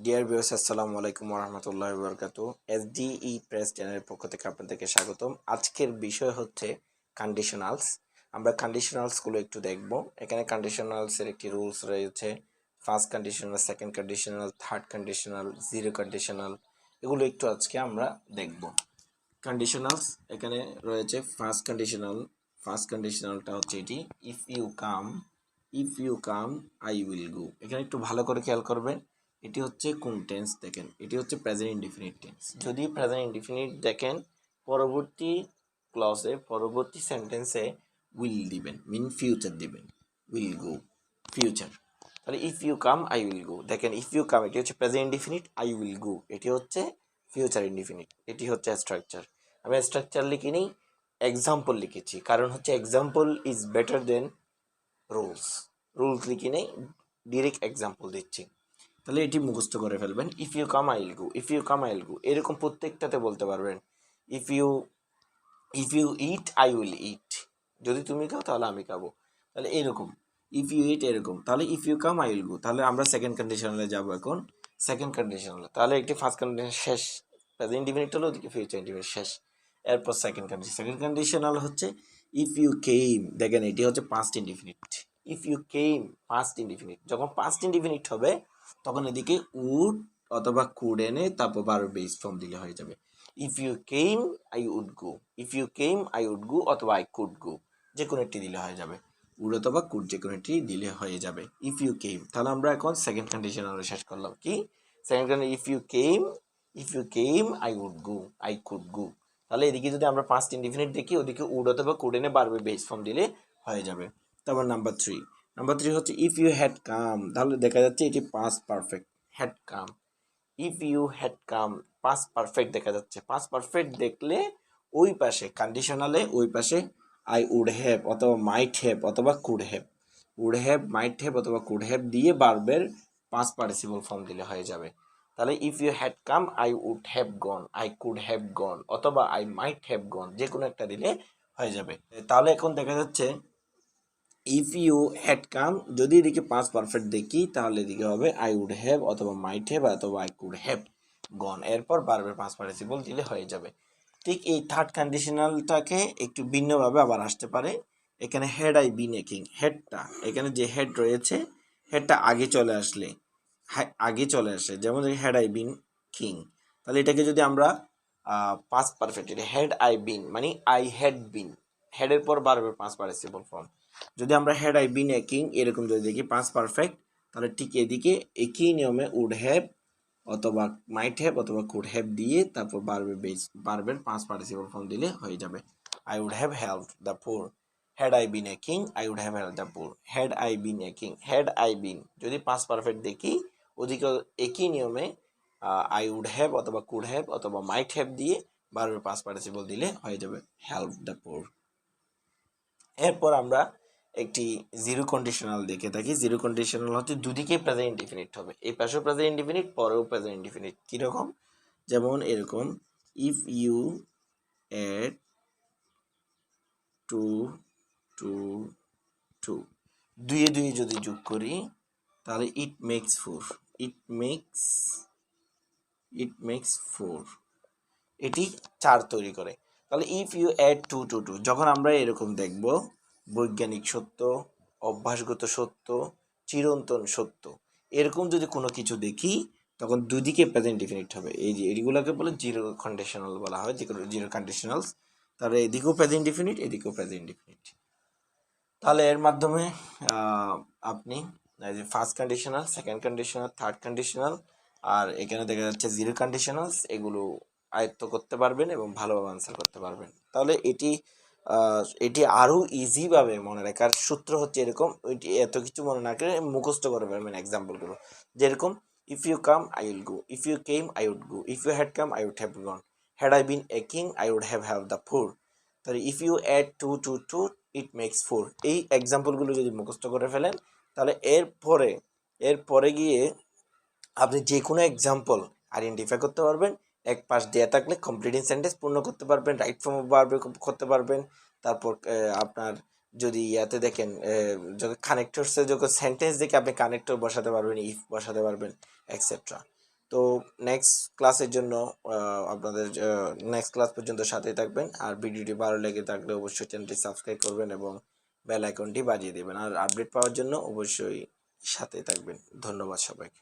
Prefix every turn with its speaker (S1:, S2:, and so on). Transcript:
S1: Dear viewers, আসসালামু আলাইকুম ওয়া রাহমাতুল্লাহি ওয়া বারাকাতুহু। এসডিই প্রেস চ্যানেলের পক্ষ থেকে আপনাদেরকে স্বাগতম। আজকের বিষয় হচ্ছে কন্ডিশনালস। আমরা কন্ডিশনালস গুলো একটু দেখব। এখানে কন্ডিশনালস এর একটি রুলস রয়েছে। First conditional, second conditional, third conditional, zero conditional, এগুলো একটু আজকে আমরা দেখব। কন্ডিশনালস এখানে রয়েছে ফার্স্ট কন্ডিশনাল। ফার্স্ট কন্ডিশনালটা হচ্ছে এটি, if you come I will go. এখানে একটু ভালো করে খেয়াল করবেন। এটি হচ্ছে কোন টেন্স দেখেন, এটি হচ্ছে প্রেজেন্ট ইনডিফিনিট টেন্স। যদি প্রেজেন্ট ইনডিফিনিট দেখেন, পরবর্তী ক্লজে, পরবর্তী সেন্টেন্সে উইল দিবেন, মিন ফিউচার দিবেন, উইল গো ফিউচার। তাহলে if you come I will go, দেখেন ইফ ইউ কাম এটি হচ্ছে present indefinite, I will go এটি হচ্ছে ফিউচার ইনডিফিনিট। এটি হচ্ছে স্ট্রাকচার। আমি স্ট্রাকচার লিখিনি, এক্সাম্পল লিখেছি, কারণ হচ্ছে example is better then rules. Rules লিখি নেই, ডিরেক্ট এক্সাম্পল দিচ্ছি। তাহলে এটি মুখস্থ করে ফেলবেন। If you come I will go, if you come I will go, এরকম প্রত্যেকটাতে বলতে পারবেন। If you eat I will eat, যদি তুমি খাও তাহলে আমি খাবো, তাহলে এরকম। ইফ ইউ ইট এরকম, তাহলে if you come I will go. তাহলে আমরা সেকেন্ড কন্ডিশনালে যাব এখন। সেকেন্ড কন্ডিশনালে তাহলে একটি ফার্স্ট কন্ডিশন শেষ, প্রেজেন্ট ইনডিফিনিট হলো, ওদিকে ফিউচার ইনডিফিনিট শেষ। এরপর সেকেন্ড কন্ডিশন, সেকেন্ড কন্ডিশনাল হচ্ছে ইফ ইউ কেম। দেখেন এটি হচ্ছে past indefinite. If you came past indefinite, যখন পাস্ট ইনডিফিনিট হবে তখন এদিকে উড অথবা কুড এনে তারপর ভার্ব বেস ফর্ম দিলে হয়ে যাবে। If you came I would go, if you came I would go অথবা আই কুড গো, যে কোনো একটি দিলে হয়ে যাবে। উড অথবা কুড যে কোনো একটি দিলে হয়ে যাবে। ইফ ইউ কেম, তাহলে আমরা এখন সেকেন্ড কন্ডিশন আমরা শেষ করলাম। কি second condition? If you came I would go, I could go. তাহলে এদিকে যদি আমরা পাস্ট ইনডিফিনিট দেখি, ওদিকে উড অথবা কুড এনে ভার্বের বেস ফর্ম দিলে হয়ে যাবে। তারপর নাম্বার থ্রি হচ্ছে ইফ ইউ হ্যাড কাম। তাহলে দেখা যাচ্ছে এটি past perfect, had come. If you had come, past perfect দেখা যাচ্ছে। পাস্ট পারফেক্ট দেখলে ওই পাশে কন্ডিশনালে ওই পাশে আই উড হ্যাভ অথবা মাইট হ্যাভ অথবা could have, would have, might have অথবা কুড হ্যাভ দিয়ে ভার্বের পাস্ট পার্টিসিপল ফর্ম দিলে হয়ে যাবে। তাহলে if you had come I would have gone, I could have gone অথবা আই মাইট হ্যাভ গন, যে কোনো একটা দিলে হয়ে যাবে। তাহলে এখন দেখা যাচ্ছে ইফ ইউ হ্যাড কাম, যদি এদিকে পাস্ট পারফেক্ট দেখি তাহলে এদিকে হবে আই উড হ্যাভ অথবা মাইট হ্যাভ অথবা আই কুড হ্যাভ গন, এরপর ভার্বের পাস্ট পার্টিসিপল দিলে হয়ে যাবে। ঠিক এই থার্ড কন্ডিশনালটাকে একটু ভিন্নভাবে আবার আসতে পারে। এখানে had I been a king, হেডটা এখানে যে হেড রয়েছে, হেডটা আগে চলে আসলে, আগে চলে আসে, যেমন হ্যাড আই বিন কিং। তাহলে এটাকে যদি আমরা পাস্ট পারফেক্ট, হ্যাড আই বিন মানে আই হ্যাড বিন, হেডের পর ভার্বের পাস্ট পার্টিসিপল ফর্ম। যদি আমরা had I been a king এরকম যদি দেখি পাস্ট পারফেক্ট, তাহলে ঠিক এদিকে একই নিয়মে উড হ্যাভ অথবা মাইট হ্যাভ অথবা কুড হ্যাভ দিয়ে তারপর ভার্বের পাস্ট পার্টিসিপল ফর্ম দিলে হয়ে যাবে। I would have helped the poor, had I been a king I would have helped the poor, had I been a king, had I been যদি past perfect দেখি ওদিকে একই নিয়মে আই উড হ্যাভ অথবা could have অথবা might have দিয়ে ভার্বের past participle দিলে হয়ে যাবে হেল্প দ্য পুর। এরপর আমরা একটি জিরো কন্ডিশনাল দেখে থাকি। জিরো কন্ডিশনাল হচ্ছে দুদিকেই প্রেজেন্ট ইনডিফিনিট হবে, এই পাশেও প্রেজেন্ট ইনডিফিনিট, পরেও প্রেজেন্ট ইনডিফিনিট। কীরকম? যেমন এরকম, if you add two to two, দুয়ে দুয়ে যদি যোগ করি তাহলে it makes four, it makes four, এটি 4 তৈরি করে। তাহলে if you add two to two, যখন আমরা এরকম দেখব বৈজ্ঞানিক সত্য, অভ্যাসগত সত্য, চিরন্তন সত্য, এরকম যদি কোনো কিছু দেখি তখন দুদিকে প্রেজেন্ট ডিফিনিট হবে। এই যে এগুলোকে বলে জিরো কন্ডিশনাল বলা হয়, যেগুলো জিরো কন্ডিশনালস। তাহলে এদিকেও প্রেজেন্ট ডিফিনিট, এদিকেও প্রেজেন্ট ডিফিনিট। তাহলে এর মাধ্যমে আপনি first conditional, second conditional, third conditional আর এখানে দেখা যাচ্ছে জিরো কন্ডিশনালস, এগুলো আয়ত্ত করতে পারবেন এবং ভালোভাবে আনসার করতে পারবেন। তাহলে এটি আরও ইজিভাবে মনে রাখার সূত্র হচ্ছে এরকম, ওইটি এত কিছু মনে না করে মুখস্থ করে পারবেন এক্সাম্পলগুলো। যেরকম if you come I will go, if you came I would go, if you had come I would have gone, had I been a king I would have have the four. তাহলে if you add two to two it makes four, এই এক্সাম্পলগুলো যদি মুখস্থ করে ফেলেন তাহলে এরপরে গিয়ে আপনি যে কোনো এক্সাম্পল আইডেন্টিফাই করতে পারবেন। এক পাশ দেওয়া থাকলে কমপ্লিটিং সেন্টেন্স পূর্ণ করতে পারবেন, রাইট ফর্ম অফ ভার্ব করতে পারবেন। তারপর আপনার যদি ইয়াতে দেখেন যখন কানেক্টরসে যখন সেন্টেন্স দেখে আপনি কানেক্টর বসাতে পারবেন, ইফ বসাতে পারবেন, এক্সেট্রা। তো নেক্সট ক্লাসের জন্য আপনাদের নেক্সট ক্লাস পর্যন্ত সাথেই থাকবেন। আর ভিডিওটি ভালো লেগে থাকলে অবশ্যই চ্যানেলটি সাবস্ক্রাইব করবেন এবং বেল আইকনটি বাজিয়ে দেবেন। আর আপডেট পাওয়ার জন্য অবশ্যই সাথে থাকবেন। ধন্যবাদ সবাইকে।